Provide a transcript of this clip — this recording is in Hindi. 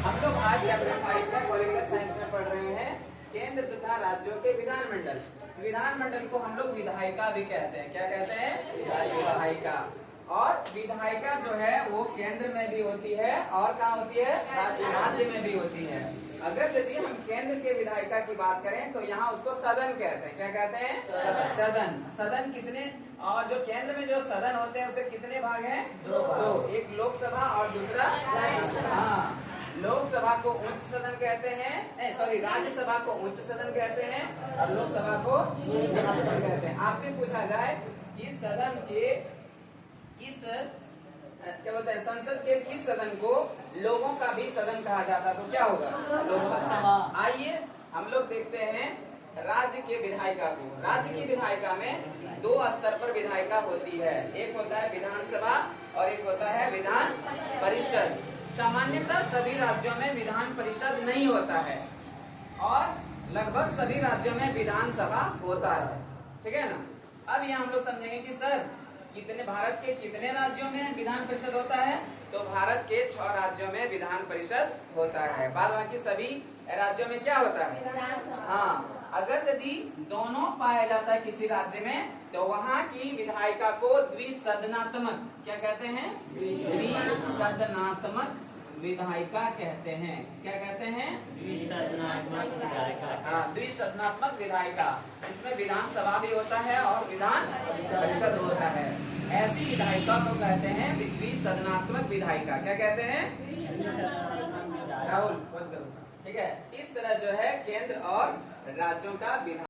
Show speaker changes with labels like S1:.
S1: हम लोग आज चैप्टर 5 में पॉलिटिकल साइंस में पढ़ रहे हैं केंद्र तथा राज्यों के विधानमंडल। विधानमंडल को हम लोग विधायिका भी कहते हैं। क्या कहते हैं? विधायिका। और विधायिका जो है वो केंद्र में भी होती है और कहाँ होती है? राज्य में भी होती है। अगर यदि हम केंद्र के विधायिका की बात करें तो यहाँ उसको सदन कहते हैं। क्या कहते हैं? सदन। सदन कितने, और जो केंद्र में जो सदन होते हैं उसके कितने भाग हैं? दो। एक लोकसभा और दूसरा राज्यसभा। हाँ, लोकसभा को उच्च सदन कहते हैं, सॉरी राज्यसभा को उच्च सदन कहते हैं और लोकसभा को निम्न सदन कहते हैं। आपसे पूछा जाए कि सदन के किस, क्या बोलते हैं, संसद के किस सदन को लोगों का भी सदन कहा जाता तो क्या होगा? लोकसभा। आइए हम लोग देखते हैं राज्य के विधायिका को। राज्य की विधायिका में दो स्तर पर विधायिका होती है। एक होता है विधानसभा और एक होता है विधान परिषद। सामान्यतः सभी राज्यों में विधान परिषद नहीं होता है और लगभग सभी राज्यों में विधानसभा होता है। ठीक है ना? अब ये हम लोग समझेंगे कि सर कितने, भारत के कितने राज्यों में विधान परिषद होता है? तो भारत के 6 राज्यों में विधान परिषद होता है। बाद बाकी सभी राज्यों में क्या होता है? हाँ, अगर यदि दोनों पाया जाता है किसी राज्य में तो वहाँ की विधायिका को द्विसदनात्मक, क्या कहते हैं? द्विसदनात्मक विधायिका कहते हैं। क्या कहते हैं? द्विसदनात्मक विधायिका। हाँ, द्विसदनात्मक विधायिका। इसमें विधानसभा भी होता है और विधान परिषद होता है। ऐसी विधायिका को कहते हैं द्विसदनात्मक विधायिका। क्या कहते हैं? राहुल, ठीक है। इस तरह जो है केंद्र और राज्यों का विधान